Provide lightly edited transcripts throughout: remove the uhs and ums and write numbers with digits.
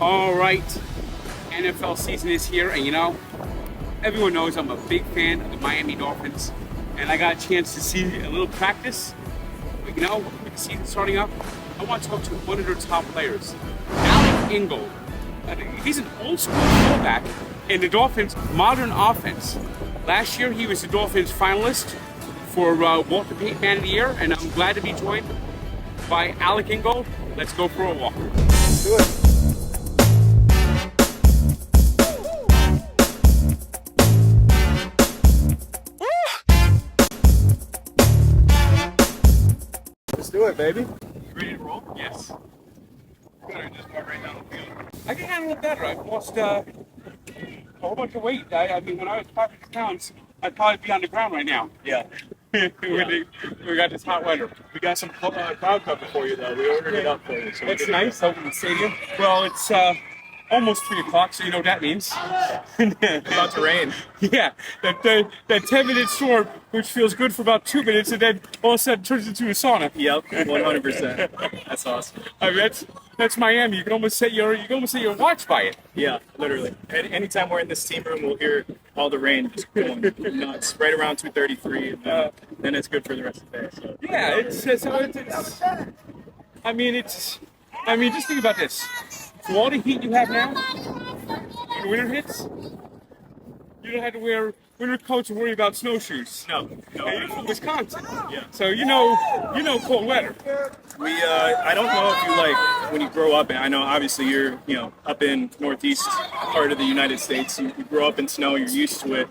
All right, NFL season is here, and everyone knows I'm a big fan of the Miami Dolphins, and I got a chance to see a little practice. But with the season starting up, I want to talk to one of their top players, Alec Ingold. He's an old school fullback in the Dolphins' modern offense. Last year, he was the Dolphins finalist for walter-payton-man-of-the-yea, and I'm glad to be joined by Alec Ingold. Let's go for a walk. Let's do it. Let's do it, baby. You ready to roll? Yes. I'm gonna just go right down the field. I can handle it better. I've lost a whole bunch of weight. I mean, when I was 500 pounds, I'd probably be on the ground right now. Yeah. We got this hot weather. We got some crowd cover for you, though. We ordered it up for you. So It's nice out in the stadium. Well, it's almost 3 o'clock, so you know what that means. It's about to rain. Yeah, that 10-minute storm, which feels good for about 2 minutes, and then all of a sudden turns into a sauna. Yep, 100%. That's awesome. I mean, that's Miami. You can almost set your watch by it. Yeah, literally. Anytime we're in this team room, we'll hear all the rain just going nuts. Right around 2:33, and then it's good for the rest of the day. So. Yeah, it's I mean, just think about this. For all the heat you have now, when winter hits, you don't have to wear winter coats and worry about snowshoes. No. And you're from Wisconsin. Yeah. So you know cold weather. I don't know if you when you grow up, and I know obviously you're, up in northeast part of the United States, you grow up in snow, you're used to it.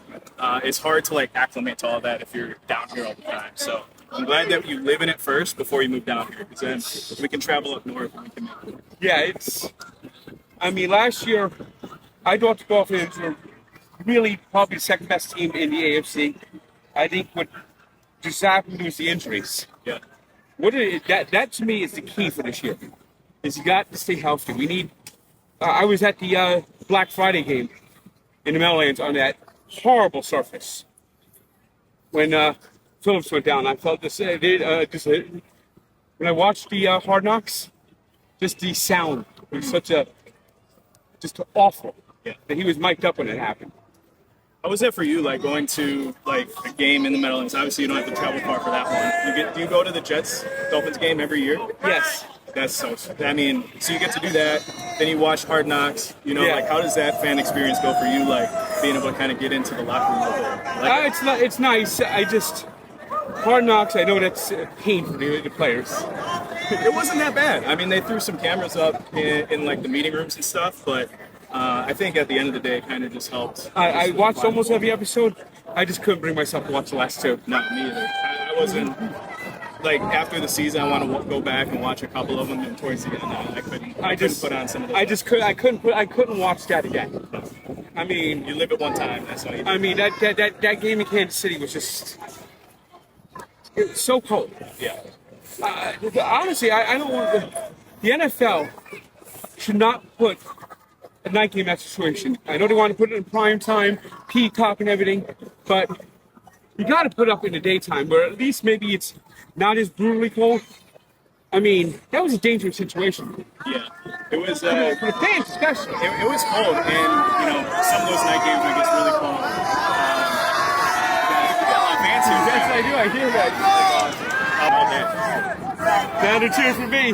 It's hard to acclimate to all that if you're down here all the time. So I'm glad that you live in it first before you move down here, because then we can travel up north and we can make it. Yeah, last year, I thought the Dolphins were really probably the second best team in the AFC. I think what just happened was the injuries. Yeah. That to me is the key for this year. Is you got to stay healthy. We need. I was at the Black Friday game in the Meadowlands on that horrible surface when Phillips went down. I felt this. When I watched the Hard Knocks, just the sound was just awful. Yeah. That he was mic'd up when it happened. How was that for you, going to a game in the Meadowlands? Obviously, you don't have to travel far for that one. Do you go to the Dolphins game every year? Yes. That's so you get to do that, then you watch Hard Knocks, how does that fan experience go for you, being able to kind of get into the locker room a bit? It's nice. Hard Knocks, I know that's pain for the players. It wasn't that bad. I mean, they threw some cameras up in the meeting rooms and stuff, but I think at the end of the day, it kind of just helped. I watched almost every episode. I just couldn't bring myself to watch the last 2. No, me either. I wasn't, after the season, I want to go back and watch a couple of them, and towards the end, I couldn't put on some of those. I couldn't watch that again. I mean, you live it one time, that's all you do. I mean, that game in Kansas City was just, it was so cold. Yeah. Honestly, I don't want the NFL should not put a night game in that situation. I know they want to put it in prime time, Peacock and everything, but you got to put it up in the daytime where at least maybe it's not as brutally cold. I mean, that was a dangerous situation. Yeah, it was. For the fans, especially. It was cold, and some of those night games when it gets really cold. You got a lot of fans here. Yes, I do. I hear that. Round of cheers for me.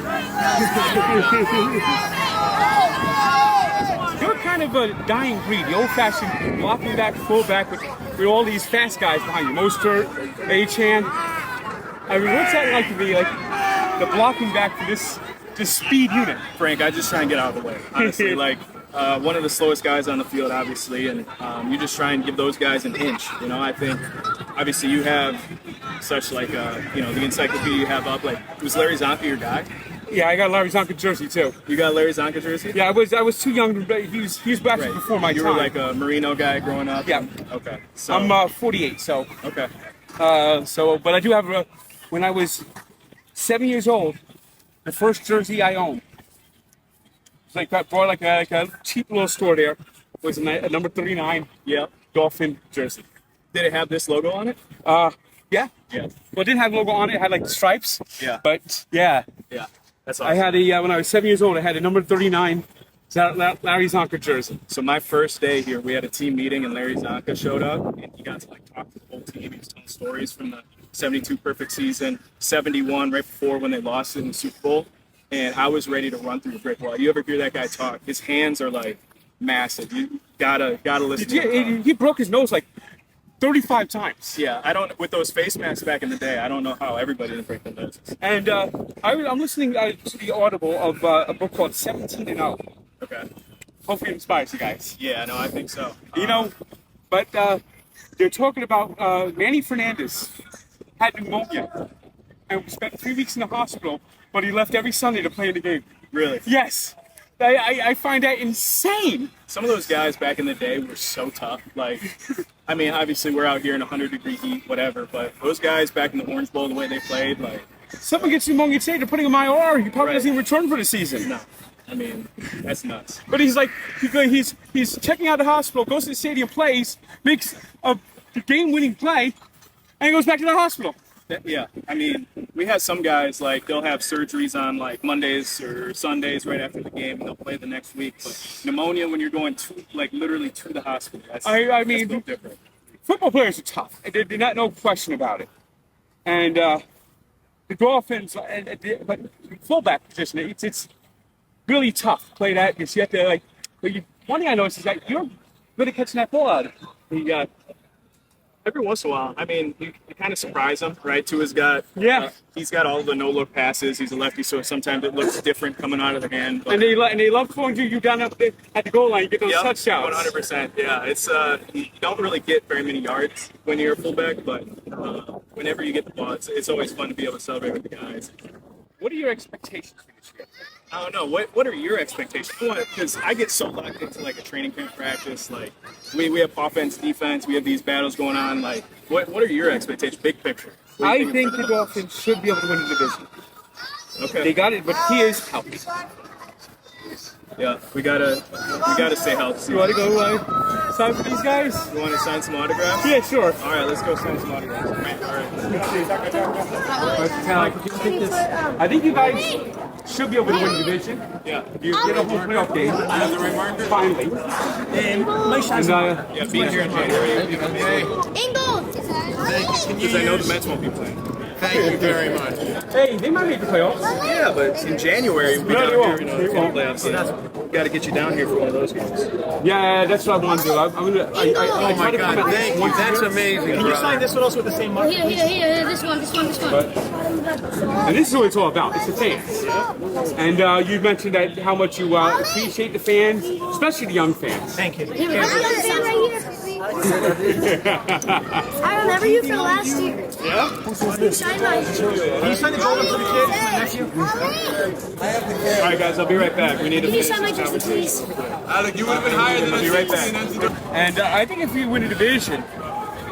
You're kind of a dying breed, the old-fashioned blocking back, fullback with all these fast guys behind you. Mostert, A-Chan. I mean, what's that like to be the blocking back for this speed unit? Frank, I just try and get out of the way. Honestly, one of the slowest guys on the field, obviously, and you just try and give those guys an inch. I think obviously you have such the encyclopedia you have up. Was Larry Zonka your guy? Yeah, I got Larry Zonka jersey too. You got Larry Zonka jersey? Yeah, I was too young. He was actually before my time. You were like a Marino guy growing up. Yeah. Okay. So I'm 48, so. Okay. But I do have when I was 7 years old, the first jersey I owned. It's I bought a cheap little store there. Was a number 39. Yeah. Dolphin jersey. Did it have this logo on it? Yeah. Yeah. Well, it didn't have a logo on it. It had the stripes. Yeah. But yeah. Yeah. That's awesome. I had when I was 7 years old, I had a number 39 Larry Zonka jersey. So my first day here, we had a team meeting, and Larry Zonka showed up, and he got to like talk to the whole team. He was telling stories from the '72 perfect season, '71 right before when they lost it in the Super Bowl, and I was ready to run through a brick wall. You ever hear that guy talk? His hands are like massive. You gotta listen to him. He broke his nose like 35 times. Yeah, I don't. With those face masks back in the day, I don't know how everybody didn't break their noses. And I'm listening to the audible of a book called 17 and 0. Okay. Hopefully it inspires you guys. Yeah, no, I think so. You know, but they're talking about Manny Fernandez had pneumonia and spent 3 weeks in the hospital, but he left every Sunday to play in the game. Really? Yes. I find that insane. Some of those guys back in the day were so tough. Like, I mean, obviously we're out here in 100-degree heat, whatever, but those guys back in the Orange Bowl, the way they played, like... Someone gets pneumonia today, they're putting him IR. He probably Right. doesn't even return for the season. No. I mean, that's nuts. But he's like, he's checking out the hospital, goes to the stadium, plays, makes a game-winning play, and he goes back to the hospital. Yeah, I mean, we have some guys, like, they'll have surgeries on, like, Mondays or Sundays right after the game, and they'll play the next week. But pneumonia, when you're going to, like, literally to the hospital, that's I mean, that's a little different. Football players are tough. There's not no question about it. And the Dolphins, but fullback position, it's really tough to play that because you have to, like, one thing I noticed is that you're good at catching that ball out. Every once in a while, I mean, you kind of surprise him, right? Tua's got, Yeah. He's got all the no-look passes. He's a lefty, so sometimes it looks different coming out of the hand. But And they love throwing you down up at the goal line. You get those Yep, touchdowns. 100%. Yeah, it's you don't really get very many yards when you're a fullback, but whenever you get the ball, it's always fun to be able to celebrate with the guys. What are your expectations for this year? I don't know. What are your expectations? Because I get so locked into like a training camp practice. Like we have offense, defense. We have these battles going on. Like what are your expectations? Big picture. What do you I think the Dolphins should be able to win the division. Okay. They got it, but he is healthy. Yeah, we gotta stay healthy. You want to go sign for these guys? You want to sign some autographs? Yeah, sure. All right, let's go sign some autographs. All right. I think you guys should be able to win the division. Yeah. You get a whole playoff game. Finally. Yeah, being here in January. Ingold! Because I know the Mets won't be playing. Thank you very much. Hey, they might make the playoffs. Yeah, but in January we got they won't. to They won't. playoffs. Got to get you down here for one of those games. Yeah, that's what I want to do. I Oh try my to come God, at thank least you. once a That's year. amazing, Can you sign brother. this one also with the same mark? Here, this one. And this is what it's all about. It's the fans. And you mentioned that how much you appreciate the fans, especially the young fans. Thank you. Here, I'm a fan right here. I remember you from last year. Yeah? You signed my Can you sign the gold for the kids, my nephew? All right, guys, I'll be right back. We need to Can you finish sign my this jersey, please? Alec, you would have been higher than I'll be right back. And I think if you win a division,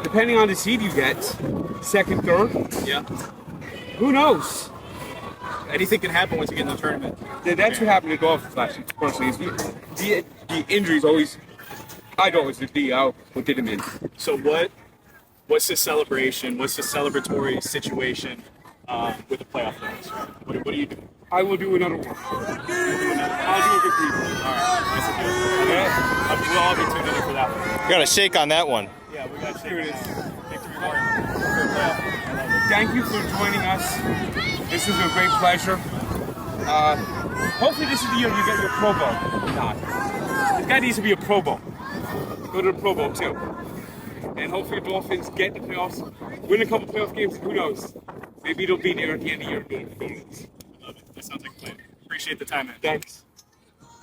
depending on the seed you get, second, third, Yeah. who knows? Anything can happen once you get in the tournament. That's what happened to Dolphins last year, personally. Is the injuries always, I thought was the DL what did him in. So what's the celebration? What's the celebratory situation with the playoff runs? What do you do? I will do another one. I'll do a good preview. All right, nice to do. Okay. We'll all be tuned in for that one. Got a shake on that one. Yeah, we got to share this. Victory Martin for a playoff. I love it. Thank you for joining us. This was a great pleasure. Hopefully this is the year you get your Pro Bowl. Not. This guy needs to be a Pro Bowl. Go to the Pro Bowl too. And hopefully the Dolphins get the playoffs, win a couple playoff games, who knows? Maybe it'll be there at the end of the year. I love it. That sounds like a plan. Appreciate the time, man. Thanks.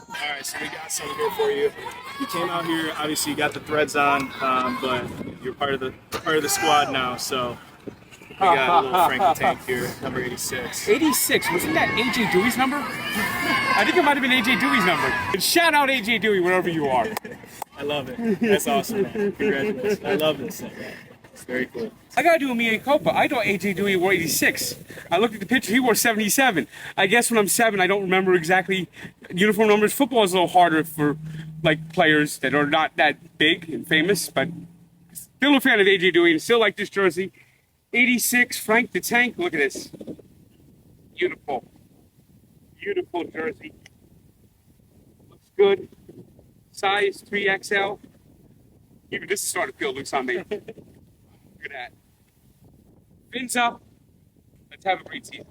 All right, so we got some here for you. You came out here, obviously you got the threads on, but you're part of the squad now. So we got a little Frankie Tank here, number 86. 86, wasn't that AJ Dewey's number? I think it might have been AJ Dewey's number. And shout out AJ Dewey wherever you are. I love it. That's awesome, man. Congratulations. I love this stuff. It's very cool. I gotta do a Mea Culpa. I thought AJ Dewey wore 86. I looked at the picture, he wore 77. I guess when I'm 7, I don't remember exactly uniform numbers. Football is a little harder for like players that are not that big and famous, but still a fan of AJ Dewey and still like this jersey. 86, Frank the Tank. Look at this. Beautiful. Beautiful jersey. Looks good. Size 3XL. Even this is starting to feel loose on me. Look at that. Fins up. Let's have a great season.